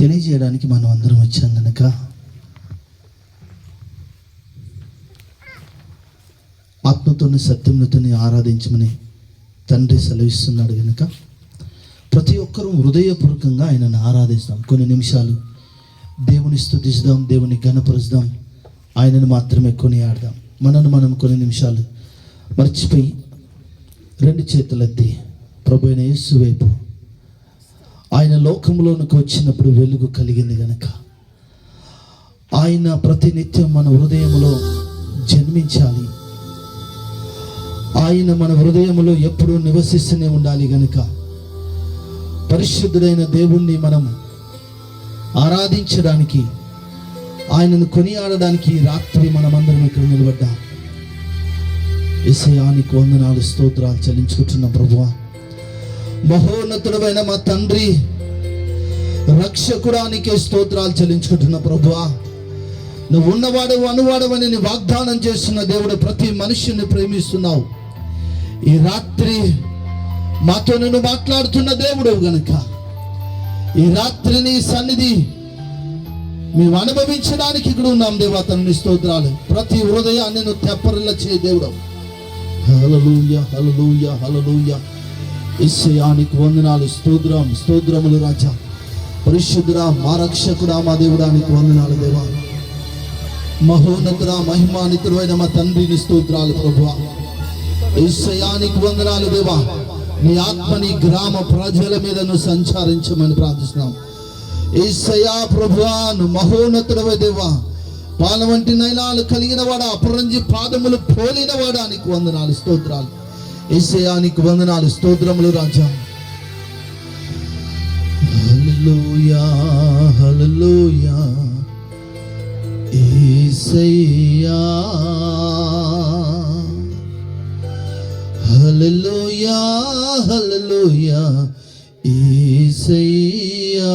తెలియజేయడానికి మనం అందరం వచ్చాం కనుక ఆత్మతోని సత్యములతోని ఆరాధించమని తండ్రి సెలవిస్తున్నాడు కనుక ప్రతి ఒక్కరూ హృదయపూర్వకంగా ఆయనను ఆరాధిస్తాం. కొన్ని నిమిషాలు దేవుని స్తుతిస్తాం, దేవుని ఘనపరుస్తాం, ఆయనను మాత్రమే కొనియాడదాం. మనం కొన్ని నిమిషాలు మర్చిపోయి రెండు చేతులెత్తి ప్రభువైన యేసు వైపు, ఆయన లోకంలోనికి వచ్చినప్పుడు వెలుగు కలిగింది కనుక ఆయన ప్రతినిత్యం మన హృదయంలో జన్మించాలి, ఆయన మన హృదయంలో ఎప్పుడూ నివసిస్తూనే ఉండాలి కనుక పరిశుద్ధుడైన దేవుణ్ణి మనం ఆరాధించడానికి, ఆయనను కొనియాడడానికి రాత్రి మనమందరం ఇక్కడ నిలబడ్డాం. యేసయ్యానికి వందనాలు, స్తోత్రాలు చెల్లించుకుంటున్న ప్రభువా, మహోన్నతుడైన మా తండ్రి, రక్షకుడానికే స్తోత్రాలు చెల్లించుకుంటున్న ప్రభువా, నువ్వు ఉన్నవాడు అనువాడవని నీ వాగ్దానం చేస్తున్న దేవుడు, ప్రతి మనుషుని ప్రేమిస్తున్నావు. ఈ రాత్రి మాతో నువ్వు మాట్లాడుతున్న దేవుడు గనుక ఈ రాత్రి నీ సన్నిధి మేము అనుభవించడానికి ఇక్కడ ఉన్నాం దేవా. తండ్రి స్తోత్రాలు. ప్రతి హృదయాన్ని నువ్వు తెప్పరిల్ల చేయ దేవుడు. హల్లెలూయా, హల్లెలూయా, హల్లెలూయా. యేసయ్యానికి వందనాలు, స్తోత్రములు రాజా. పరిశుద్ధుడా, మా రక్షకుడా, మా దేవుడానికి వందనాలు దేవా. మహోన్నతుడా, మహిమాన్వితుడైన మా తండ్రిని స్తోత్రాలు ప్రభువా. యేసయ్యానికి వందనాలు దేవా. నీ ఆత్మని గ్రామ ప్రజల మీద నువ్వు సంచారించమని ప్రార్థిస్తున్నాం. యేసయ్యా ప్రభువా, నువ్వు మహోన్నతుడవే దేవా. పాల వంటి నయనాలు కలిగిన వాడా, అపరంజి పాదములు పోలిన వాడానికి వందనాలు, స్తోత్రాలు. యేసయ్యానికి వందనాలు, స్తోత్రములు రాజా. హల్లెలూయా, హల్లెలూయా. యేసయ్యా, హల్లెలూయా, హల్లెలూయా. యేసయ్యా,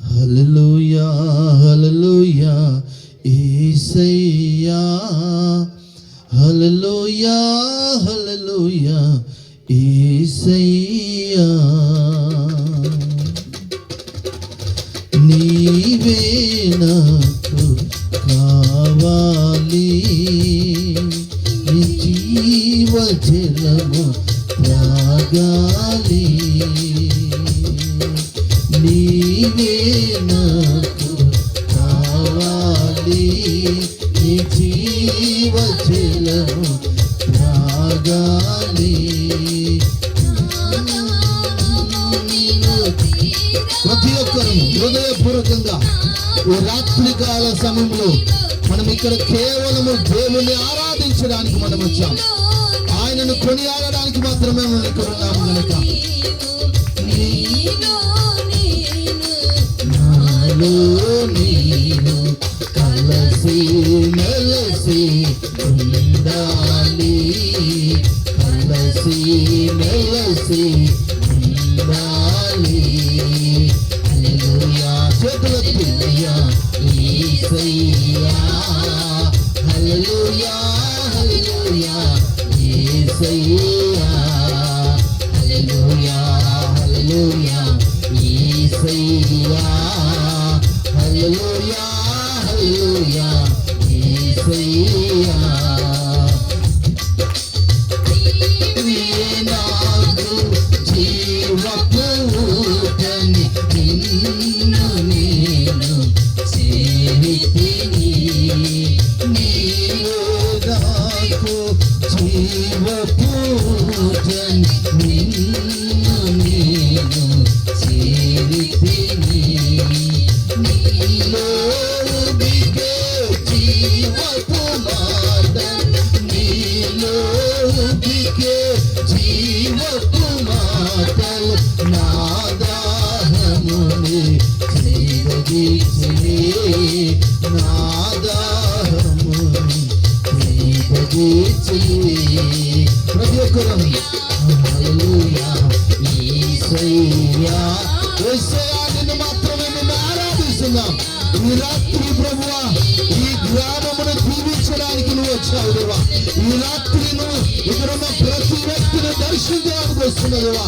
హల్లెలూయా, హల్లెలూయా. యేసయ్యా, హల్లెలూయా, హల్లెలూయా. యేసయ్యా, నీవే నాకు కావాలి, జీవజలము త్రాగాలి. నీవే నాకు కావాలి, జీవజలము త్రాగాలి. ప్రతి ఒక్కరు హృదయపూర్వకంగా ఈ రాత్రికాల సమయంలో మనం ఇక్కడ కేవలము దేవుని ఆరాధించడానికి మనం వచ్చాం. ఆయనను కొనియాడడానికి మాత్రమే మనం ఇక్కడ ఉన్నాము కనుక నాలో నేను కలసి మెలసి ఉండాలి, కలసి మెలసి ఉండాలి. హల్లెలూయా, చేతులెత్తి యేసయ్యా, హల్లెలూయా, హల్లెలూయా. యేసయ్యా, హల్లెలూయా, హల్లెలూయా. యేసయ్యా, హల్లెలూయా, హల్లెలూయా. యేసయ్యా, నాకు జీవపు ఊటని, నిన్ను నేను చేరితిని. నీవు నాకు జీవపు ఊటని, నిన్ను నేను చేరితిని. నీలో దిగే జీవపు మాటలు, నీలో దిగే జీవపు మాటలు నా దాహముని తీరదీర్చునే, నా దాహముని తీరదీర్చునే. ప్రతి ఒక్కరు హల్లెలూయా, యేసయ్యా, యేసయ్యా నిన్ను మాత్రమే మేము ఆరాధిస్తున్నాం. ఈ రాత్రి ప్రభువా, ఈ గ్రామమును దీవించడానికి నువ్వు వచ్చావు దేవా. ఈ రాత్రి నువ్వు ఇక్కడ ఉన్న ప్రతి వ్యక్తిని దర్శించడానికి వస్తున్నావు దేవా.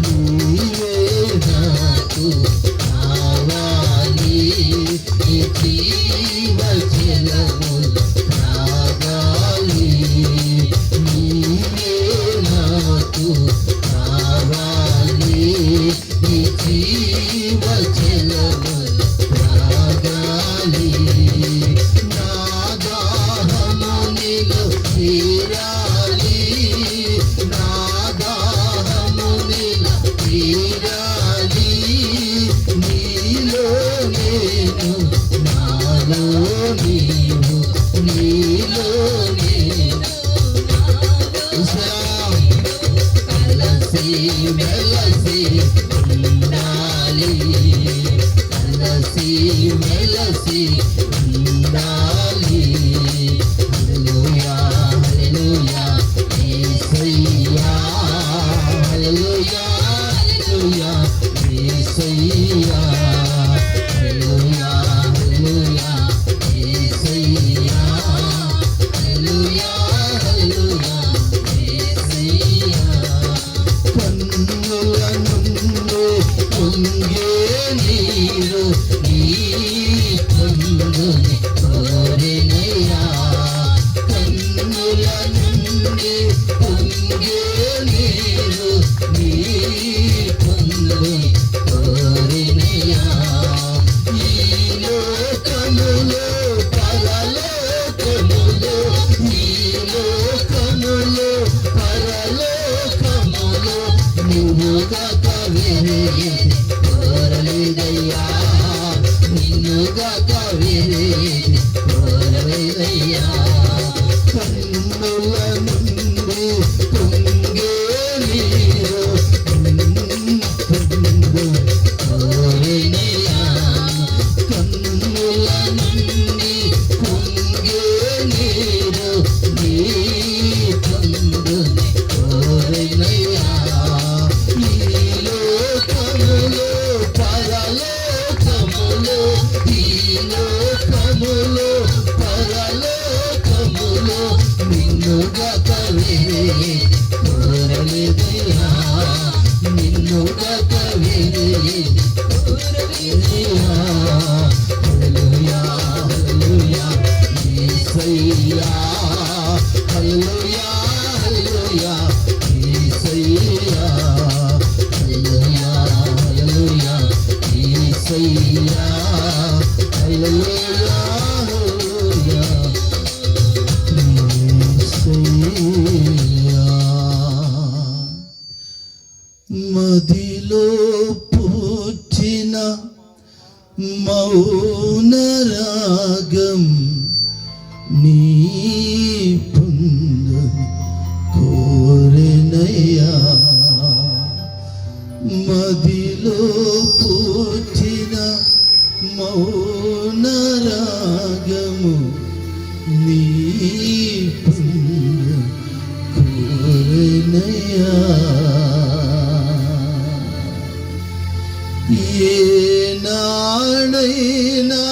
నీవే నాకు కావాలి, నీ జీవ జలములు త్రాగాలి. నీవే నాకు కావాలి, నీ జీవ జలములు త్రాగాలి. నా దాహము నీలో తీరాలి, నా దాహము నీలో తీరాలి. నీలో నేను, నాలో నీవు, నీలో నేను కలిసి మెలసి ఉండాలి, కలిసి మెలసి ఉండాలి. హల్లెలూయా హల్లెలూయా యేసయ్యా, హల్లెలూయా హల్లెలూయా యేసయ్యా, హల్లెలూయా హల్లెలూయా యేసయ్యా, హల్లెలూయా హల్లెలూయా యేసయ్యా. కన్నుల నుండి పొంగే నీరు నీ పొందుని కోరినయ్యా. కన్నుల నుండి పొంగే నీరు నీ పొందుని కోరినయ్యా. ఈ లోకములో పరలోకములో, ఈ లోకములో పరలోకములో నువ్వుగాక వేరేది కోరలేదయ్యా, నిన్నుగాక వేరేది కోరలేదయ్యా. కన్నుల నుండి పొంగే నీరు పొంగు కోరినయ్యా. కన్నుల నుండి పొంగే నీరు నీ పొంగుని కోరినయ్యా. ఈ లోకములో పరలోకములో, ఈ లోకములో పరలోకములో నిన్నుగాక వేరేది కోరలేదయ్యా, నిన్నుగాక వేరేది కోరలేదయ్యా. హల్లెలూయా హల్లెలూయా యేసయ్యా, హల్లెలూయా హల్లెలూయా యేసయ్యా, హల్లెలూయా హల్లెలూయా యేసయ్యా, హల్లెలూయా హల్లెలూయా యేసయ్యా. మదిలో పుట్టిన మౌన రాగం నీ పొందుని కోరినయ్యా. మదిలో పుట్టిన మౌన రాగము నీ పొందుని కోరినయ్యా. ఏనాడైనా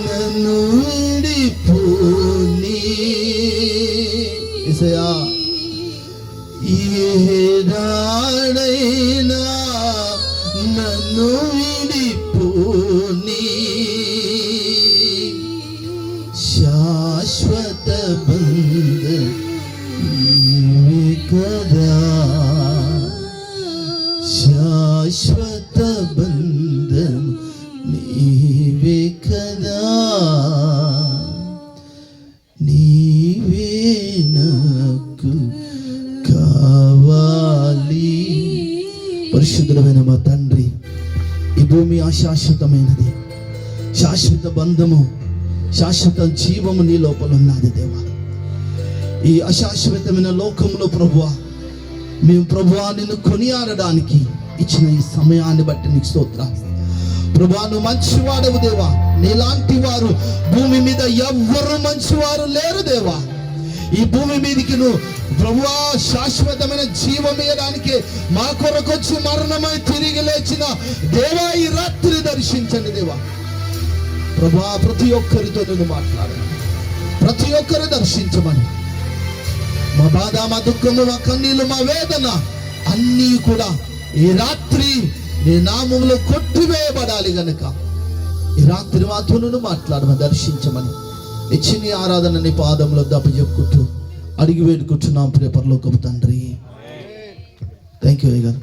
నన్ను విడిపోని యేసయ్యా, ఏనాడైనా నన్ను విడిపోని శాశ్వత బంధ నీవే కదా, శాశ్వత బంధం నీవే కదా, నీవే నాకు కావాలి. పరిశుద్ధుడైన మా తండ్రి, ఈ భూమి అశాశ్వతమైనది, శాశ్వత బంధము శాశ్వత జీవము నీ లోపల ఉన్నది దేవా. ఈ అశాశ్వతమైన లోకంలో ప్రభువా, మేము ప్రభువా నిన్ను కొనియాడడానికి ఇచ్చిన ఈ సమయాన్ని బట్టి నీకు స్తోత్రాలు ప్రభువా. నువ్వు మంచివాడవు దేవా, నీలాంటి వారు భూమి మీద ఎవ్వరు మంచివారు లేరు దేవా. ఈ భూమి మీదకి నువ్వు ప్రభువా శాశ్వతమైన జీవం ఇవ్వడానికి మా కొరకొచ్చి మరణమై తిరిగి లేచిన దేవా, ఈ రాత్రి దర్శించండి దేవా. ప్రభువా ప్రతి ఒక్కరితో నువ్వు మాట్లాడాలి, ప్రతి ఒక్కరు దర్శించమని మా బాధ, మా దుఃఖము, మా కన్నీళ్ళు, మా వేదన అన్నీ కూడా ఈ రాత్రి నీ నామములో కొట్టివేయబడాలి గనుక ఈ రాత్రి మాతోను మాట్లాడమని, దర్శించమని ఇచ్చిన ఆరాధన నీ పాదంలో చెప్పుకుంటూ అడిగి వేడుకుంటున్నాం ప్రియ పరలోకపు తండ్రి. థ్యాంక్ యూ అయ్య గారు.